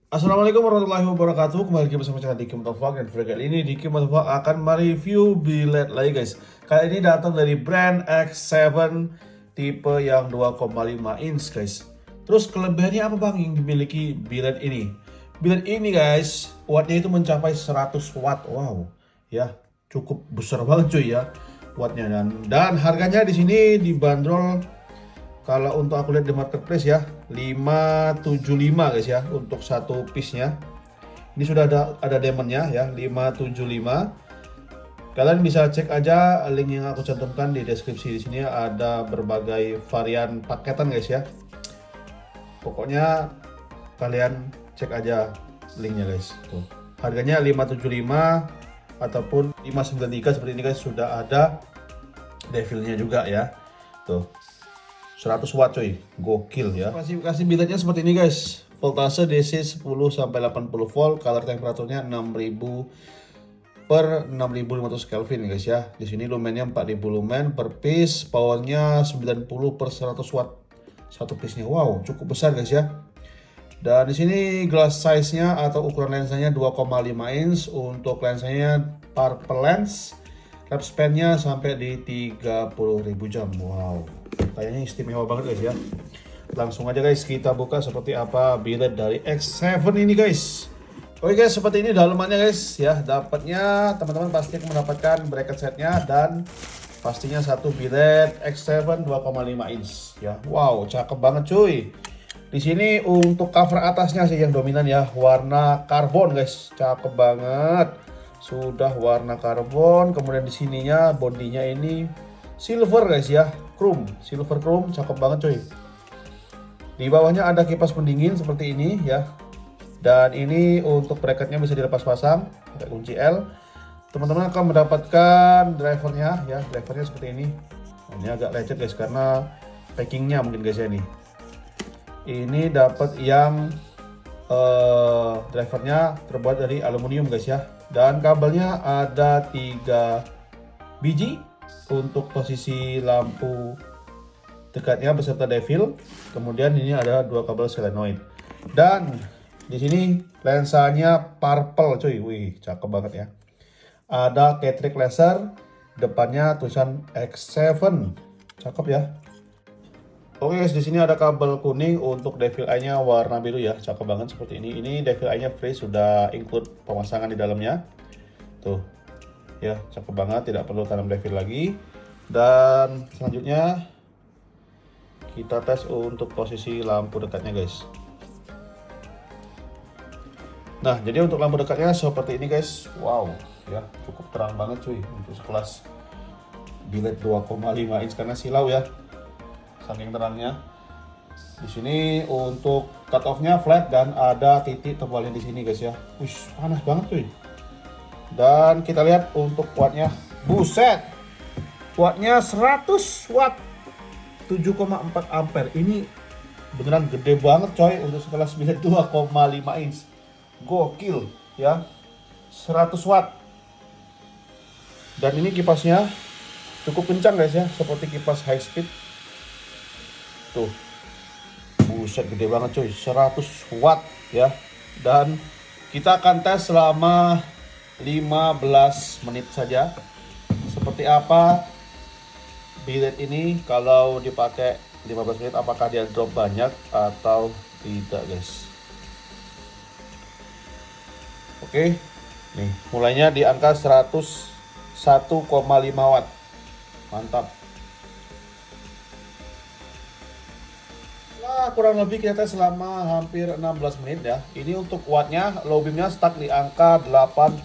Assalamualaikum warahmatullahi wabarakatuh. Kembali lagi bersama channel Diki Motovlog. Dan video kali ini Diki Motovlog akan mereview bilet lagi guys. Kali ini datang dari brand X7 tipe yang 2,5 inch guys. Terus kelebihannya apa bang yang dimiliki bilet ini? Bilet ini guys, wattnya itu mencapai 100 watt. Wow, ya cukup besar banget cuy ya wattnya. Dan harganya di sini dibanderol, kalau untuk aku lihat di marketplace ya, 575 guys ya untuk satu piece-nya. Ini sudah ada diamondnya ya, 575. Kalian bisa cek aja link yang aku cantumkan di deskripsi. Di sini ada berbagai varian paketan guys ya. Pokoknya kalian cek aja linknya guys. Tuh. Harganya 575 ataupun 593 seperti ini guys, sudah ada devilnya juga ya. Tuh. 100 watt coy, gokil ya. Spesifikasi biletnya seperti ini guys. Voltase DC 10 sampai 80 volt, color temperaturnya 6000 per 6500 Kelvin guys ya. Di sini lumennya 4000 lumen per piece, powernya 90 per 100 watt satu piece-nya. Wow, cukup besar guys ya. Dan di sini glass size-nya atau ukuran lensanya 2,5 inch. Untuk lensanya purple lens. Lap span-nya sampai di 30.000 jam. Wow, kayaknya istimewa banget guys ya. Langsung aja guys kita buka seperti apa bilet dari X7 ini guys. Oke guys, seperti ini dalamannya guys ya. Dapatnya teman-teman pasti akan mendapatkan bracket setnya dan pastinya satu bilet X7 2,5 inch ya. Wow, cakep banget cuy. Di sini untuk cover atasnya sih yang dominan ya, warna karbon guys. Cakep banget. Sudah warna karbon, kemudian di sininya bodinya ini silver guys ya, chrome, silver chrome, cakep banget coy. Di bawahnya ada kipas pendingin seperti ini ya. Dan ini untuk bracketnya bisa dilepas pasang pakai kunci L. Teman-teman akan mendapatkan drivernya ya, drivernya seperti ini. Ini agak lecet guys karena packingnya mungkin guys ya nih. Ini dapat yang drivernya terbuat dari aluminium guys ya. Dan kabelnya ada 3 biji untuk posisi lampu dekatnya beserta devil. Kemudian ini ada 2 kabel solenoid. Dan di sini lensanya purple cuy. Wih, cakep banget ya. Ada Catrick laser, depannya tulisan X7. Cakep ya. Oke guys, di sini ada kabel kuning untuk devil eye-nya warna biru ya, cakep banget seperti ini. Ini devil eye-nya free, sudah include pemasangan di dalamnya. Tuh, ya cakep banget, tidak perlu tanam devil lagi. Dan selanjutnya kita tes untuk posisi lampu dekatnya guys. Nah, jadi untuk lampu dekatnya seperti ini guys. Wow, ya cukup terang banget cuy untuk sekelas bilet 2,5 inch karena silau ya. Saking terangnya. Di sini untuk cut off-nya flat dan ada titik tebalnya di sini guys ya. Wih, panas banget cuy. Dan kita lihat untuk wattnya. Buset. Wattnya 100 watt. 7,4 ampere. Ini beneran gede banget coy untuk sekelas bilet 2,5 inch. Gokil ya. 100 watt. Dan ini kipasnya cukup kencang guys ya, seperti kipas high speed. Tuh, buset gede banget coy, 100 watt ya. Dan kita akan tes selama 15 menit saja seperti apa bilet ini kalau dipakai 15 menit, apakah dia drop banyak atau tidak guys. Oke, nih mulainya di angka 101,5 watt. Mantap. Kurang lebih kita tes selama hampir 16 menit ya. Ini untuk wattnya, low beamnya stuck di angka 81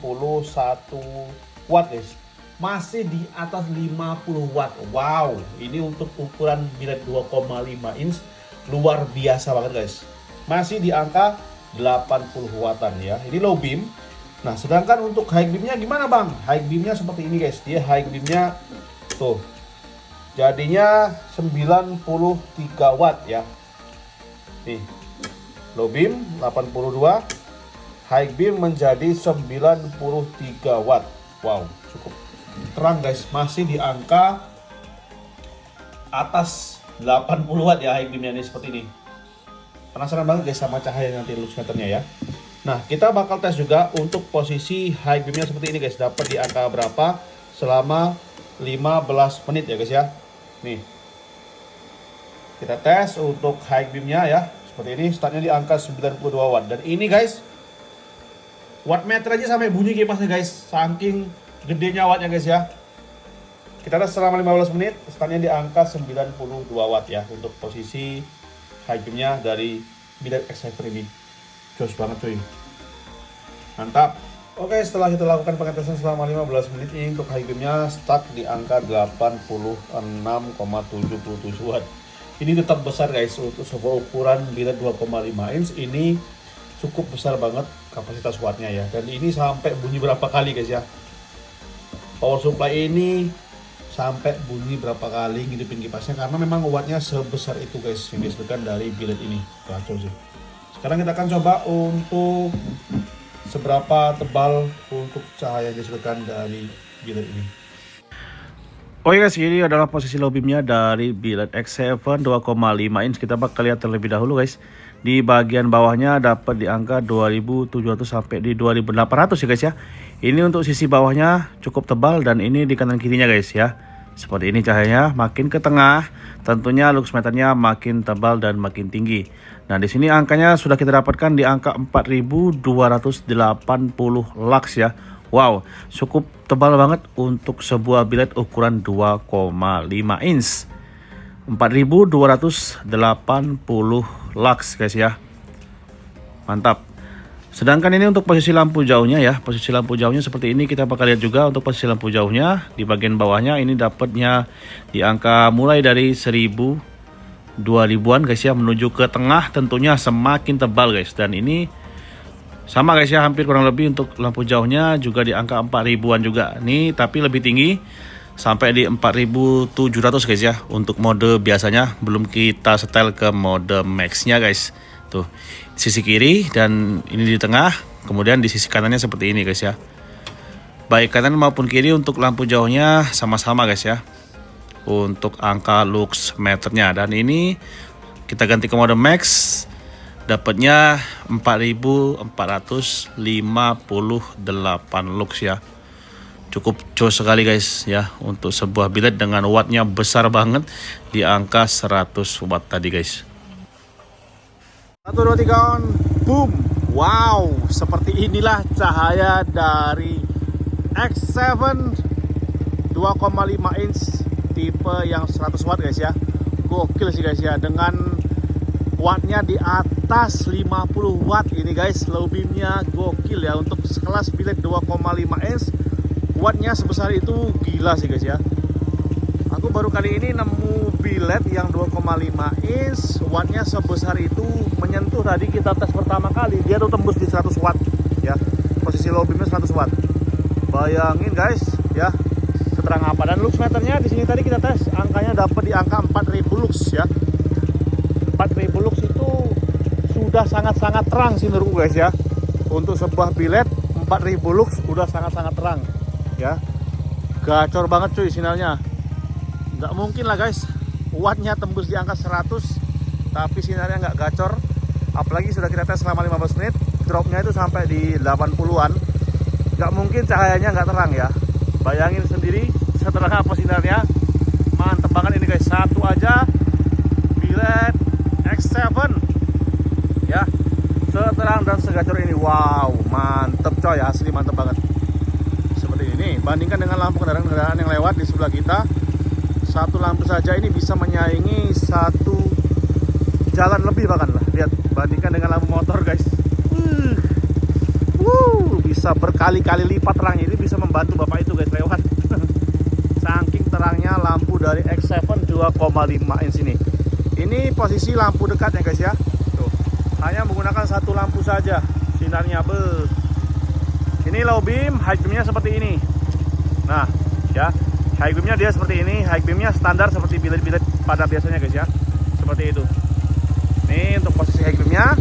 watt guys. Masih di atas 50 watt. Wow, ini untuk ukuran bilet 2,5 inch luar biasa banget guys. Masih di angka 80 wattan ya. Ini low beam. Nah, sedangkan untuk high beamnya gimana bang? High beamnya seperti ini guys. Dia high beamnya tuh jadinya 93 watt ya. Nih, low beam 82, high beam menjadi 93 watt. Wow, cukup terang guys, masih di angka atas 80 watt ya high beamnya ini seperti ini. Penasaran banget guys sama cahaya nanti lux meternya ya. Nah, kita bakal tes juga untuk posisi high beamnya seperti ini guys. Dapat di angka berapa selama 15 menit ya guys ya. Nih. Kita tes untuk high beamnya ya. Seperti ini, startnya di angka 92 watt. Dan ini guys, wattmeter aja sampai bunyi kipasnya guys. Saking gedenya wattnya guys ya. Kita tes selama 15 menit, startnya di angka 92 watt ya. Untuk posisi high beamnya dari Billet X7 ini. Jos banget cuy. Mantap. Oke, setelah kita lakukan pengetesan selama 15 menit ini untuk high beamnya stuck di angka 86,77 watt. Ini tetap besar guys untuk sebuah ukuran billet 2,5 inch. Ini cukup besar banget kapasitas wattnya ya. Dan ini sampai bunyi berapa kali guys ya. Power supply ini sampai bunyi berapa kali ngidupin kipasnya karena memang wattnya sebesar itu guys yang disebutkan dari billet ini. Kacau sih. Sekarang kita akan coba untuk seberapa tebal untuk cahaya yang disebutkan dari billet ini. Oke guys, ini adalah posisi low beamnya dari Billet X7 2,5 inch. Kita bakal lihat terlebih dahulu guys. Di bagian bawahnya dapat di angka 2700 sampai di 2800 ya guys ya. Ini untuk sisi bawahnya cukup tebal dan ini di kanan kirinya guys ya. Seperti ini cahayanya, makin ke tengah tentunya lux meternya makin tebal dan makin tinggi. Nah, di sini angkanya sudah kita dapatkan di angka 4280 lux ya. Wow, cukup tebal banget untuk sebuah billet ukuran 2,5 inch. 4280 lux guys ya. Mantap. Sedangkan ini untuk posisi lampu jauhnya ya. Posisi lampu jauhnya seperti ini, kita bakal lihat juga untuk posisi lampu jauhnya. Di bagian bawahnya ini dapatnya di angka mulai dari 1000, 2000-an guys ya, menuju ke tengah tentunya semakin tebal guys. Dan ini sama guys ya, hampir kurang lebih untuk lampu jauhnya juga di angka 4000-an juga. Nih tapi lebih tinggi sampai di 4700 guys ya. Untuk mode biasanya, belum kita setel ke mode max-nya guys. Tuh, sisi kiri dan ini di tengah, kemudian di sisi kanannya seperti ini guys ya. Baik kanan maupun kiri untuk lampu jauhnya sama-sama guys ya. Untuk angka lux meternya, dan ini kita ganti ke mode max, dapatnya 4458 lux ya. Cukup jos sekali guys ya untuk sebuah billet dengan wattnya besar banget di angka 100 watt tadi guys. 1, 2, 3 on, boom. Wow, seperti inilah cahaya dari X7 2,5 inch tipe yang 100 watt guys ya. Gokil sih guys ya, dengan wattnya di atas 50 watt ini guys. Low beamnya gokil ya, untuk sekelas billet 2,5 inch wattnya sebesar itu gila sih guys ya. Aku baru kali ini nemu billet yang 2,5 inch wattnya sebesar itu, menyentuh tadi kita tes pertama kali dia tuh tembus di 100 watt ya. Posisi low beamnya 100 watt. Bayangin guys ya, keterangan apa. Dan lux meternya di sini tadi kita tes angkanya dapat di angka 4000 lux ya. 4000 lux itu sudah sangat-sangat terang sih menurutku guys ya. Untuk sebuah billet 4000 lux udah sangat-sangat terang ya. Gacor banget cuy sinarnya. Nggak mungkin lah guys wattnya tembus di angka 100 tapi sinarnya nggak gacor. Apalagi sudah kita tes selama 15 menit, dropnya itu sampai di 80-an. Nggak mungkin cahayanya nggak terang ya. Bayangin sendiri setelah apa sinarnya. Mantep banget ini guys. Satu aja billet X7 ya, seterang dan segacor ini. Wow, mantep coy, asli mantep banget. Seperti ini, bandingkan dengan lampu kendaraan-kendaraan yang lewat di sebelah kita. Satu lampu saja ini bisa menyaingi satu jalan lebih bahkan lah. Lihat, bandingkan dengan lampu motor guys. Bisa berkali-kali lipat terangnya. Ini bisa membantu bapak itu guys lewat. Saking terangnya lampu dari X7 2,5 inch ini. Ini posisi lampu dekat ya guys ya. Tuh, hanya menggunakan satu lampu saja sinarnya. Ini low beam, high beamnya seperti ini. Nah ya, high beamnya dia seperti ini. High beamnya standar seperti billet-billet pada biasanya guys ya, seperti itu. Ini untuk posisi high beamnya.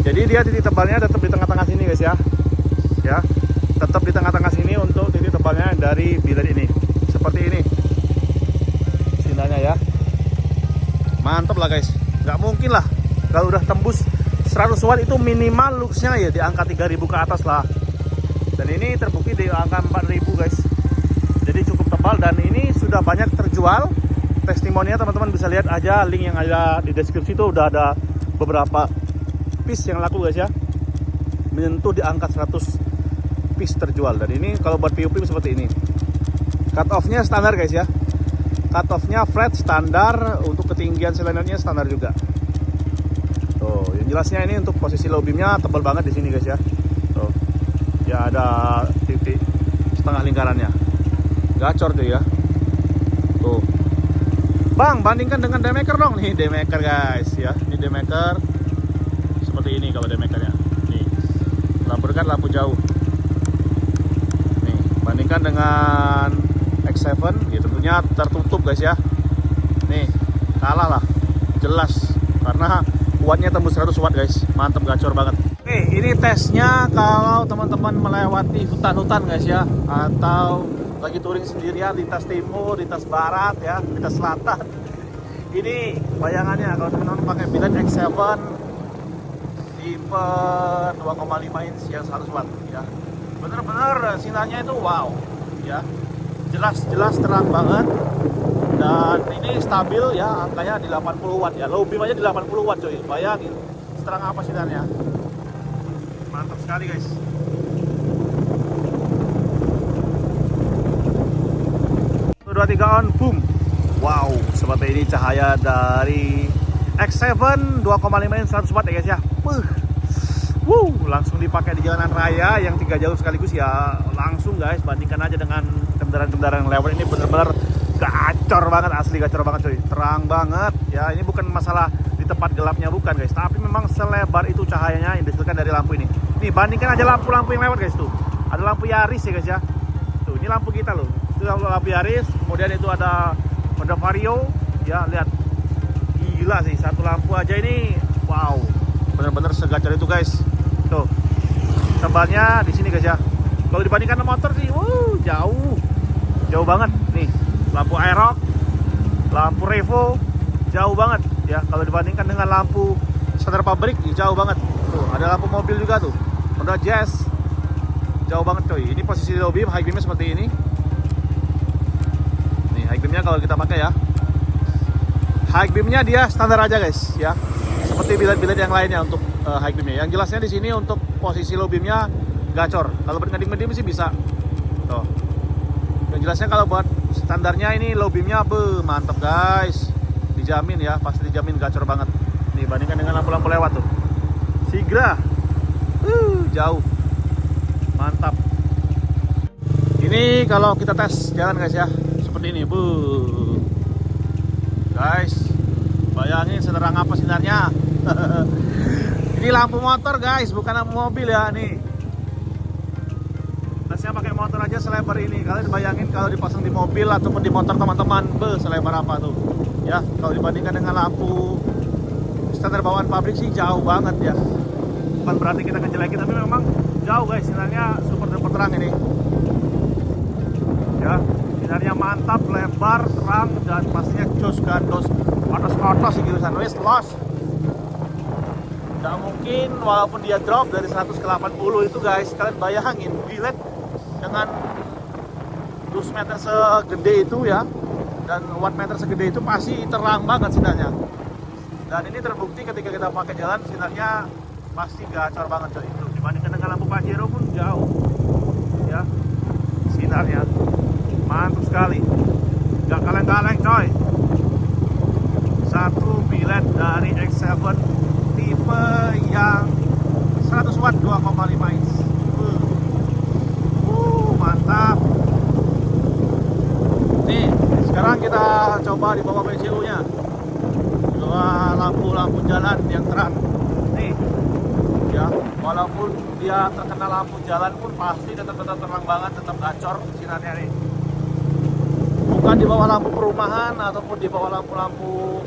Jadi dia titik tebalnya tetap di tengah-tengah sini guys ya. Ya, tetap di tengah-tengah sini untuk titik tebalnya dari billet ini. Seperti ini sinarnya ya. Mantap lah guys. Nggak mungkin lah kalau udah tembus 100 watt itu minimal luxnya ya di angka 3000 ke atas lah. Dan ini terbukti di angka 4000 guys. Jadi cukup tebal dan ini sudah banyak terjual. Testimoninya teman-teman bisa lihat aja, link yang ada di deskripsi itu udah ada beberapa piece yang laku guys ya. Menyentuh di angka 100 piece terjual. Dan ini kalau buat PUP seperti ini. Cut off-nya standar guys ya. Cut off-nya flat standar, untuk ketinggian silindernya standar juga. Tuh, yang jelasnya ini untuk posisi low beamnya tebal banget di sini guys ya. Tuh. Ya ada titik setengah lingkarannya. Gacor tuh ya. Tuh. Bang, bandingkan dengan Demaker dong. Nih Demaker guys ya. Ini Demaker seperti ini kalau Demakernya. Nih. Lampu dekat, lampu jauh. Nih, bandingkan dengan X7 ya tentunya tertutup guys ya. Nih, kalah lah. Jelas karena wattnya tembus 100 watt guys. Mantap, gacor banget. Oke, ini tesnya kalau teman-teman melewati hutan-hutan guys ya, atau lagi touring sendirian di tas timur, di tas barat ya, di tas selatan. Ini bayangannya kalau teman-teman pakai bilet X7 tipe 2,5 inch yang 100 watt ya. Bener-bener sinarnya itu wow ya. Jelas terang banget. Dan ini stabil ya, angkanya di 80 watt ya. Low beam aja di 80 watt coy. Bayangin seterang apa sinarnya. Mantap sekali guys. 2, 3 on, boom. Wow, seperti ini cahaya dari X7 2,5 inch 100 watt ya guys ya. Langsung dipakai di jalanan raya yang 3 jalur sekaligus ya. Langsung guys, bandingkan aja dengan kendaraan-kendaraan yang lewat. Ini bener-bener gacor banget, asli gacor banget coy. Terang banget ya. Ini bukan masalah di tempat gelapnya, bukan guys, tapi memang selebar itu cahayanya yang dihasilkan dari lampu ini. Nih, bandingkan aja lampu-lampu yang lewat guys tuh. Ada lampu Yaris ya guys ya. Tuh, ini lampu kita loh. Itu lampu Yaris, kemudian itu ada Honda Vario ya, lihat. Gila sih, satu lampu aja ini wow. Bener-bener segacor itu guys. Tuh. Tebalnya di sini guys ya. Kalau dibandingkan dengan motor sih, jauh. Jauh banget. Nih, lampu Aerox, lampu Revo, jauh banget ya. Kalau dibandingkan dengan lampu standar pabrik, jauh banget. Tuh, ada lampu mobil juga tuh. Honda Jazz. Jauh banget coy. Ini posisi low beam, high beamnya seperti ini. Nih, high beamnya kalau kita pakai ya. High beamnya dia standar aja guys ya. Seperti bilet-bilet yang lainnya untuk high beamnya. Yang jelasnya di sini untuk posisi low beamnya gacor. Kalau buat ngeding-ngeding sih bisa. Tuh. Yang jelasnya kalau buat standarnya ini low beamnya mantap guys. Dijamin ya, pasti dijamin gacor banget. Nih, bandingkan dengan lampu-lampu lewat tuh. Sigra. Jauh. Mantap. Ini kalau kita tes jalan guys ya. Seperti ini, guys, bayangin seterang apa sinarnya. Ini lampu motor guys, bukan lampu mobil ya. Nih, tesnya pakai motor aja selebar ini. Kalian bayangin kalau dipasang di mobil ataupun di motor teman-teman, selebar apa tuh ya. Kalau dibandingkan dengan lampu standar bawaan pabrik sih jauh banget ya. Bukan berarti kita ngejelekin, tapi memang jauh guys, sinarnya super terang ini ya. Sinarnya mantap, lebar, terang, dan pastinya jos gandos, otos-otos gitu, wis los. Gak mungkin walaupun dia drop dari 100 ke 80 itu guys. Kalian bayangin bilet dengan dus meter segede itu ya, dan watt meter segede itu pasti terang banget sinarnya. Dan ini terbukti ketika kita pakai jalan, sinarnya pasti gacor banget coy. Itu dibandingkan dengan lampu Pajero pun jauh ya. Sinarnya mantap sekali, gak kaleng-kaleng coy. Satu bilet dari X7 tipe yang 100 watt 2,5 inch. Mantap. Nih, sekarang kita coba di bawah PCU nya. Coba lampu-lampu jalan yang terang. Nih ya, walaupun dia terkena lampu jalan pun pasti tetap terang banget, tetap gacor sinarnya nih. Bukan di bawah lampu perumahan ataupun di bawah lampu-lampu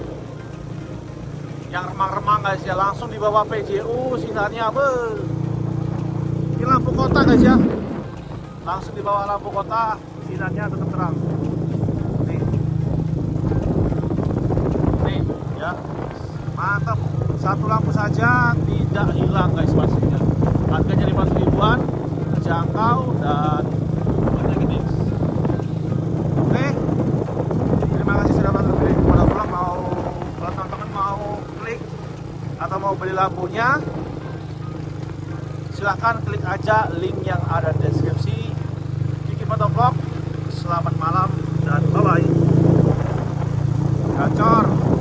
yang remang-remang guys ya, langsung di bawah PJU sinarnya ini lampu kota guys ya, langsung di bawah lampu kota sinarnya tetap terang. Nih ya, mantap. Satu lampu saja tidak hilang guys pastinya. Harganya 500 ribuan, terjangkau dan banyak gede. Oke, terima kasih sudah nonton video ini. Kalau teman-teman mau klik atau mau beli lampunya, silahkan klik aja link yang ada di deskripsi. Kiki Motovlog, selamat malam dan bye bye. Gacor.